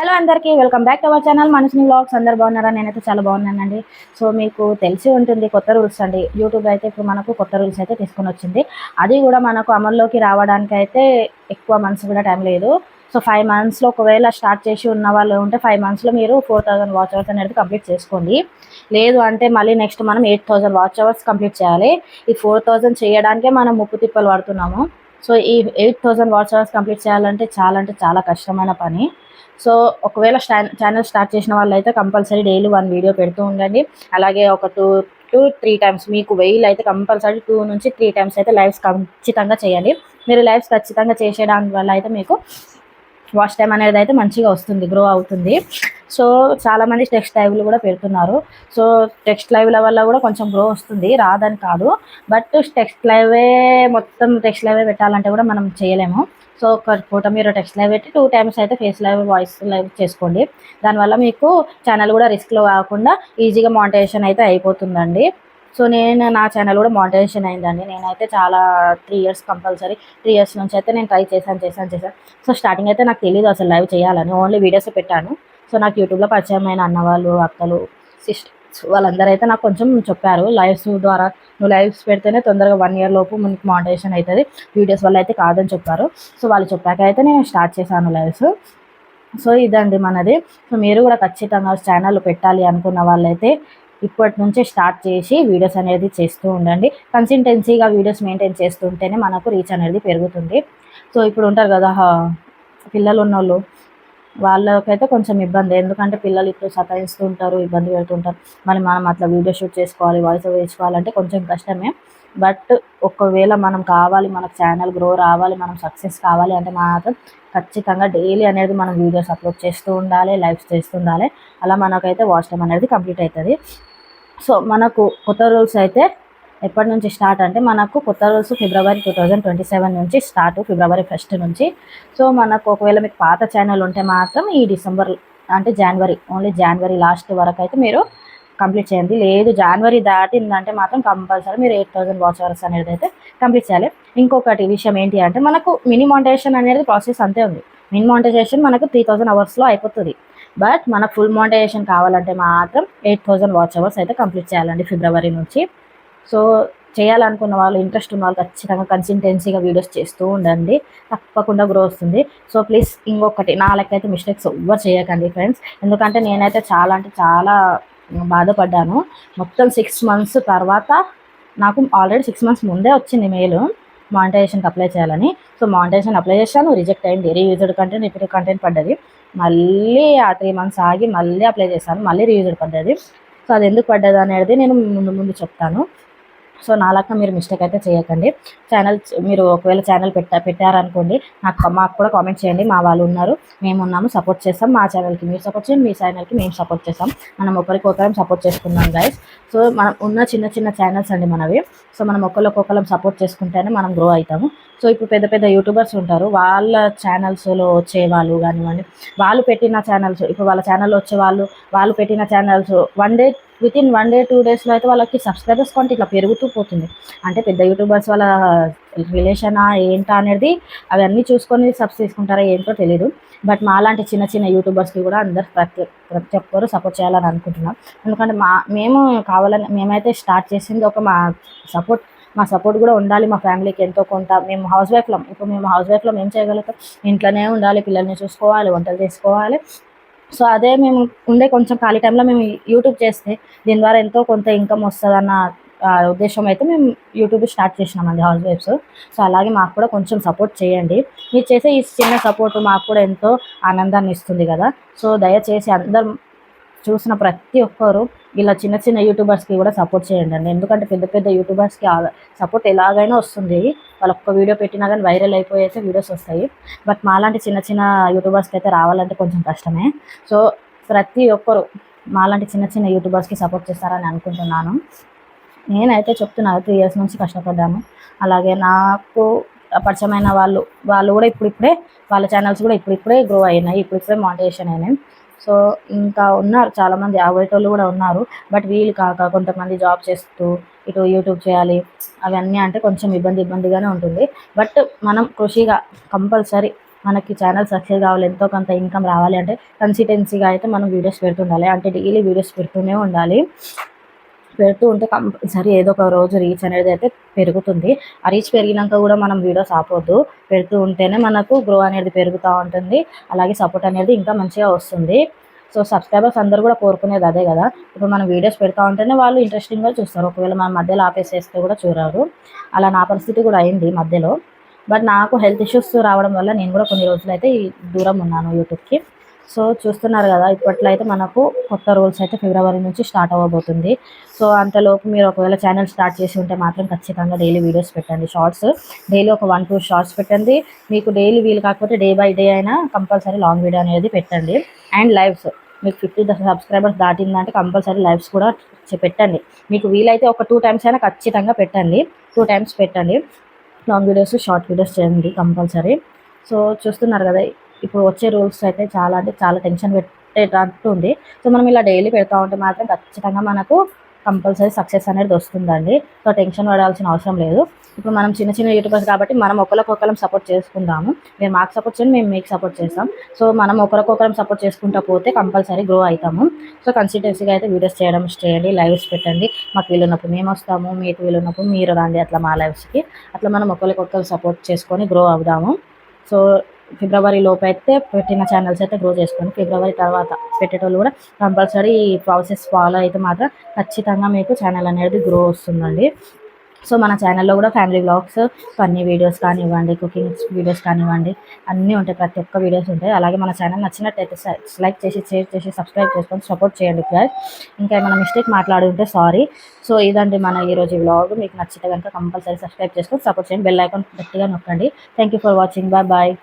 Hello అందరికీ welcome back to our channel మనసుని vlogs. అందరు బాగున్నారా? నేనైతే చాలా బాగున్నానండి. సో మీకు తెలిసి ఉంటుంది కొత్త రూల్స్ అండి. యూట్యూబ్ అయితే ఇప్పుడు మనకు కొత్త రూల్స్ అయితే తీసుకొని వచ్చింది. అది కూడా మనకు అమల్లోకి రావడానికి అయితే ఎక్కువ మంత్స్ కూడా టైం లేదు. సో 5 మంత్స్లో ఒకవేళ స్టార్ట్ చేసి ఉన్న వాళ్ళు ఉంటే 5 మంత్స్లో మీరు 4000 వాచ్ అవర్స్ అనేది కంప్లీట్ చేసుకోండి. లేదు అంటే మళ్ళీ నెక్స్ట్ మనం 8000 వాచ్ అవర్స్ కంప్లీట్ చేయాలి. ఈ 4000 చేయడానికే మనం ముప్పు తిప్పలు పడుతున్నాము. సో ఈ 8000 వాచ్ అవర్స్ కంప్లీట్ చేయాలంటే చాలా కష్టమైన పని. సో ఒకవేళ ఛానల్ స్టార్ట్ చేసిన వాళ్ళైతే కంపల్సరీ డైలీ 1 వీడియో పెడుతూ ఉండండి. అలాగే ఒక 2 to 3 టైమ్స్ మీకు వెయిల్ అయితే కంపల్సరీ 2 నుంచి 3 టైమ్స్ అయితే లైవ్స్ ఖచ్చితంగా చేయండి. మీరు లైవ్స్ ఖచ్చితంగా చేసేయడానికి వల్ల అయితే మీకు వాచ్ టైం అనేది అయితే మంచిగా వస్తుంది, గ్రో అవుతుంది. సో చాలామంది టెక్స్ట్ లైవ్లు కూడా పెడుతున్నారు. సో టెక్స్ట్ లైవ్ల వల్ల కూడా కొంచెం గ్రో వస్తుంది, రాదని కాదు. బట్ మొత్తం టెక్స్ట్ లైవే పెట్టాలంటే కూడా మనం చేయలేము. సో ఒక పూట మీరు టెక్స్ట్ లైవ్ పెట్టి 2 టైమ్స్ అయితే ఫేస్ లైవ్, వాయిస్ లైవ్ చేసుకోండి. దానివల్ల మీకు ఛానల్ కూడా రిస్క్లో కాకుండా ఈజీగా మానిటైజేషన్ అయితే అయిపోతుందండి. సో నా ఛానల్ కూడా మానిటైజేషన్ అయిందండి. నేనైతే చాలా 3 ఇయర్స్ కంపల్సరీ 3 ఇయర్స్ నుంచి అయితే నేను ట్రై చేశాను. సో స్టార్టింగ్ అయితే నాకు తెలియదు అసలు లైవ్ చేయాలని, ఓన్లీ వీడియోస్ పెట్టాను. సో నాకు యూట్యూబ్లో పరిచయమైన అన్నవాళ్ళు, అక్కలు, సిస్టర్స్ వాళ్ళందరూ అయితే నాకు కొంచెం చెప్పారు. లైవ్స్ ద్వారా నువ్వు లైవ్స్ పెడితేనే తొందరగా 1 ఇయర్ లోపు మనకి మానిటైజేషన్ అవుతుంది, వీడియోస్ వల్ల అయితే కాదని చెప్పారు. సో వాళ్ళు చెప్పాక అయితే నేను స్టార్ట్ చేశాను లైవ్స్. సో ఇదండి మనది. సో మీరు కూడా ఖచ్చితంగా ఛానల్ పెట్టాలి అనుకున్న వాళ్ళైతే ఇప్పటి నుంచే స్టార్ట్ చేసి వీడియోస్ అనేది చేస్తూ ఉండండి. కన్సిస్టెన్సీగా వీడియోస్ మెయింటైన్ చేస్తుంటేనే మనకు రీచ్ అనేది పెరుగుతుంది. సో ఇప్పుడు ఉంటారు కదా పిల్లలు ఉన్నోళ్ళు, వాళ్ళకైతే కొంచెం ఇబ్బంది. ఎందుకంటే పిల్లలు ఇప్పుడు సతాయిస్తూ ఉంటారు, ఇబ్బంది పెడుతుంటారు. మళ్ళీ మనం అట్లా వీడియో షూట్ చేసుకోవాలి, వాయిస్ ఓవర్ వేసుకోవాలంటే కొంచెం కష్టమే. బట్ ఒకవేళ మనం కావాలి, మనకు ఛానల్ గ్రో రావాలి, మనం సక్సెస్ కావాలి అంటే మాత్రం ఖచ్చితంగా డైలీ అనేది మనం వీడియోస్ అప్లోడ్ చేస్తూ ఉండాలి, లైవ్స్ చేస్తూ ఉండాలి. అలా మనకైతే వాచ్ టైం అనేది కంప్లీట్ అవుతుంది. సో మనకు కొత్త రూల్స్ అయితే ఎప్పటి నుంచి స్టార్ట్ అంటే మనకు కొత్త రూల్స్ ఫిబ్రవరి 2027 నుంచి స్టార్ట్, ఫిబ్రవరి 1 నుంచి. సో మనకు ఒకవేళ మీకు పాత ఛానల్ ఉంటే మాత్రం ఈ డిసెంబర్ అంటే ఓన్లీ జనవరి లాస్ట్ వరకు అయితే మీరు కంప్లీట్ చేయండి. లేదు జనవరి దాటిందంటే మాత్రం కంపల్సరీ మీరు 8000 వాచ్ అవర్స్ అనేది అయితే కంప్లీట్ చేయాలి. ఇంకొకటి విషయం ఏంటి అంటే మనకు మినీ మానిటైజేషన్ అనేది ప్రాసెస్ అంతే ఉంది. మినీ మానిటైజేషన్ మనకు 3000 అవర్స్లో అయిపోతుంది. బట్ మనకు ఫుల్ మానిటైజేషన్ కావాలంటే మాత్రం 8000 వాచ్ అవర్స్ అయితే కంప్లీట్ చేయాలండి ఫిబ్రవరి నుంచి. సో చేయాలనుకున్న వాళ్ళు, ఇంట్రెస్ట్ ఉన్న వాళ్ళు ఖచ్చితంగా కన్సిస్టెన్సీగా వీడియోస్ చేస్తూ ఉండండి, తప్పకుండా గ్రో వస్తుంది. సో ప్లీజ్ ఇంకొకటి, నా లెక్కైతే మిస్టేక్స్ ఎవ్వరు చేయకండి ఫ్రెండ్స్. ఎందుకంటే నేనైతే చాలా బాధపడ్డాను. మొత్తం 6 మంత్స్ తర్వాత నాకు ఆల్రెడీ 6 మంత్స్ ముందే వచ్చింది మెయిల్ మానిటైజేషన్కి అప్లై చేయాలని. సో మానిటైజేషన్ అప్లై చేశాను, రిజెక్ట్ అయింది. రీయూజ్డ్ కంటెంట్, రిపీటెడ్ కంటెంట్ పడ్డది. మళ్ళీ ఆ 3 మంత్స్ ఆగి మళ్ళీ అప్లై చేశాను, మళ్ళీ రీయూజ్డ్ పడ్డది. సో అది ఎందుకు పడ్డది అనేది నేను ముందు చెప్తాను. సో నాలాగా మీరు మిస్టేక్ అయితే చేయకండి. మీరు ఒకవేళ ఛానల్ పెట్టారనుకోండి, మాకు కూడా కామెంట్ చేయండి. మా వాళ్ళు ఉన్నారు, మేము ఉన్నాము, సపోర్ట్ చేస్తాం. మా ఛానల్కి మీరు సపోర్ట్ చేయండి, మీ ఛానల్కి మేము సపోర్ట్ చేస్తాం. మనం ఒకరికొకరం సపోర్ట్ చేసుకుందాం గైస్. సో మనం ఉన్న చిన్న ఛానల్స్ అండి మనవి. సో మనం ఒకళ్ళకొకళ్ళం సపోర్ట్ చేసుకుంటేనే మనం గ్రో అవుతాము. సో ఇప్పుడు పెద్ద యూట్యూబర్స్ ఉంటారు, వాళ్ళ ఛానల్స్లో వచ్చే వాళ్ళు కానివ్వండి, వాళ్ళు పెట్టిన ఛానల్స్, ఇప్పుడు వాళ్ళ ఛానల్లో వచ్చే వాళ్ళు పెట్టిన ఛానల్స్ వితిన్ 1 day 2 daysలో అయితే వాళ్ళకి సబ్స్క్రైబర్స్ కౌంట్ ఇట్లా పెరుగుతూ పోతుంది. అంటే పెద్ద యూట్యూబర్స్ వాళ్ళ రిలేషనా ఏంటా అనేది అవన్నీ చూసుకొని సబ్స్ తీసుకుంటారా ఏంటో తెలీదు. బట్ మాలాంటి చిన్న యూట్యూబర్స్కి కూడా అందరు ప్రతి ఒక్కరు సపోర్ట్ చేయాలని అనుకుంటున్నాం. ఎందుకంటే మేమైతే స్టార్ట్ చేసింది మా సపోర్ట్ కూడా ఉండాలి. మా ఫ్యామిలీకి ఎంతో కొంత, మేము హౌస్ వైఫ్లో మేము చేయగలుగుతాం. ఇంట్లోనే ఉండాలి, పిల్లల్ని చూసుకోవాలి, వంటలు చేసుకోవాలి. సో అదే మేము ఉండే కొంచెం ఖాళీ టైంలో మేము యూట్యూబ్ చేస్తే దీని ద్వారా ఎంతో కొంత ఇన్కమ్ వస్తుందన్న ఉద్దేశం అయితే మేము యూట్యూబ్ స్టార్ట్ చేసినామండి హౌస్ వైఫ్స్. సో అలాగే మాకు కూడా కొంచెం సపోర్ట్ చేయండి. మీరు చేసే ఈ చిన్న సపోర్ట్ మాకు కూడా ఎంతో ఆనందాన్ని ఇస్తుంది కదా. సో దయచేసి అందరు చూసిన ప్రతి ఒక్కరు ఇలా చిన్న యూట్యూబర్స్కి కూడా సపోర్ట్ చేయండి. ఎందుకంటే పెద్ద యూట్యూబర్స్కి సపోర్ట్ ఎలాగైనా వస్తుంది. వాళ్ళు ఒక్క వీడియో పెట్టినా కానీ వైరల్ అయిపోయేసి వీడియోస్ వస్తాయి. బట్ మాలాంటి చిన్న యూట్యూబర్స్కి అయితే రావాలంటే కొంచెం కష్టమే. సో ప్రతి ఒక్కరు మాలాంటి చిన్న యూట్యూబర్స్కి సపోర్ట్ చేస్తారని అనుకుంటున్నాను. నేనైతే చెప్తున్నాను, 3 years నుంచి కష్టపడ్డాను. అలాగే నాకు పరిచయమైన వాళ్ళు కూడా ఇప్పుడిప్పుడే వాళ్ళ ఛానల్స్ కూడా ఇప్పుడిప్పుడే గ్రో అయినాయి, ఇప్పుడిప్పుడే మానిటైజేషన్ అయినాయి. సో ఇంకా ఉన్నారు చాలామంది, ఆగేటోళ్ళు కూడా ఉన్నారు. బట్ వీళ్ళు కాక కొంతమంది జాబ్ చేస్తూ ఇటు యూట్యూబ్ చేయాలి, అవన్నీ అంటే కొంచెం ఇబ్బందిగానే ఉంటుంది. బట్ మనం కృషిగా కంపల్సరీ మనకి ఛానల్ సక్సెస్ కావాలి, ఎంతో కొంత ఇన్కమ్ రావాలి అంటే కన్సిస్టెన్సీగా అయితే మనం వీడియోస్ పెడుతుండాలి. అంటే డైలీ వీడియోస్ పెడుతూనే ఉండాలి. పెడుతూ ఉంటే కంపల్సరీ ఏదో ఒక రోజు రీచ్ అనేది అయితే పెరుగుతుంది. ఆ రీచ్ పెరిగినాక కూడా మనం వీడియోస్ ఆపొద్దు. పెడుతూ ఉంటేనే మనకు గ్రో అనేది పెరుగుతూ ఉంటుంది. అలాగే సపోర్ట్ అనేది ఇంకా మంచిగా వస్తుంది. సో సబ్స్క్రైబర్స్ అందరూ కూడా కోరుకునేది అదే కదా. ఇప్పుడు మనం వీడియోస్ పెడతా ఉంటేనే వాళ్ళు ఇంట్రెస్టింగ్గా చూస్తారు. ఒకవేళ మనం మధ్యలో ఆపేసేస్తే కూడా చూడరు. అలా నా పరిస్థితి కూడా అయింది మధ్యలో. బట్ నాకు హెల్త్ ఇష్యూస్ రావడం వల్ల నేను కూడా కొన్ని రోజులైతే దూరం ఉన్నాను యూట్యూబ్కి. సో చూస్తున్నారు కదా, ఇప్పట్లో అయితే మనకు కొత్త రూల్స్ అయితే ఫిబ్రవరి నుంచి స్టార్ట్ అవ్వబోతుంది. సో అంతలోపు మీరు ఒకవేళ ఛానల్ స్టార్ట్ చేసి ఉంటే మాత్రం ఖచ్చితంగా డైలీ వీడియోస్ పెట్టండి. షార్ట్స్ డైలీ ఒక 1-2 షార్ట్స్ పెట్టండి. మీకు డైలీ వీలు కాకపోతే డే బై డే అయినా కంపల్సరీ లాంగ్ వీడియో అనేది పెట్టండి. అండ్ లైవ్స్ మీకు 50 సబ్స్క్రైబర్స్ దాటిందంటే కంపల్సరీ లైవ్స్ కూడా పెట్టండి. మీకు వీలైతే ఒక 2 టైమ్స్ అయినా ఖచ్చితంగా పెట్టండి. 2 టైమ్స్ పెట్టండి. లాంగ్ వీడియోస్, షార్ట్ వీడియోస్ చేయండి కంపల్సరీ. సో చూస్తున్నారు కదా, ఇప్పుడు వచ్చే రూల్స్ అయితే చాలా అంటే చాలా టెన్షన్ పెట్టేటట్టు ఉంది. సో మనం ఇలా డైలీ పెడతా ఉంటే మాత్రం ఖచ్చితంగా మనకు కంపల్సరీ సక్సెస్ అనేది వస్తుందండి. సో టెన్షన్ పడాల్సిన అవసరం లేదు. ఇప్పుడు మనం చిన్న చిన్న యూట్యూబర్స్ కాబట్టి మనం ఒకరికొకరం సపోర్ట్ చేసుకుందాము. మీరు మాకు సపోర్ట్ చేయండి, మేము మీకు సపోర్ట్ చేస్తాం. సో మనం ఒకరికొకరం సపోర్ట్ చేసుకుంటూ పోతే కంపల్సరీ గ్రో అవుతాము. సో కన్సిస్టెన్సీగా అయితే వీడియోస్ చేయడం చేయండి. లైవ్స్ పెట్టండి. మాకు వీలున్నప్పుడు మేము వస్తాము, మీకు వీలున్నప్పుడు మీరు రండి అట్లా మా లైవ్స్కి. అట్లా మనం ఒకరికొకరు సపోర్ట్ చేసుకొని గ్రో అవుదాము. సో ఫిబ్రవరి లోపు అయితే పెట్టిన ఛానల్స్ అయితే గ్రో చేసుకోండి. ఫిబ్రవరి తర్వాత పెట్టేటోళ్ళు కూడా కంపల్సరీ ఈ ప్రాసెస్ ఫాలో అయితే మాత్రం ఖచ్చితంగా మీకు ఛానల్ అనేది గ్రో వస్తుందండి. సో మన ఛానల్లో కూడా ఫ్యామిలీ వ్లాగ్స్, ఫన్నీ వీడియోస్ కానివ్వండి, కుకింగ్ వీడియోస్ కానివ్వండి, అన్నీ ఉంటాయి. ప్రతి ఒక్క వీడియోస్ ఉంటాయి. అలాగే మన ఛానల్ నచ్చినట్టయితే లైక్ చేసి, షేర్ చేసి, సబ్స్క్రైబ్ చేసుకొని సపోర్ట్ చేయండి గైస్. ఇంకా ఏమైనా మిస్టేక్ మాట్లాడి ఉంటే సారీ. సో ఇదండి మన ఈరోజు వ్లాగ్. మీకు నచ్చితే కనుక కంపల్సరీ సబ్స్క్రైబ్ చేసుకొని సపోర్ట్ చేయండి. బెల్ ఐకాన్ గట్టిగా నొక్కండి. Thank you for watching. Bye bye.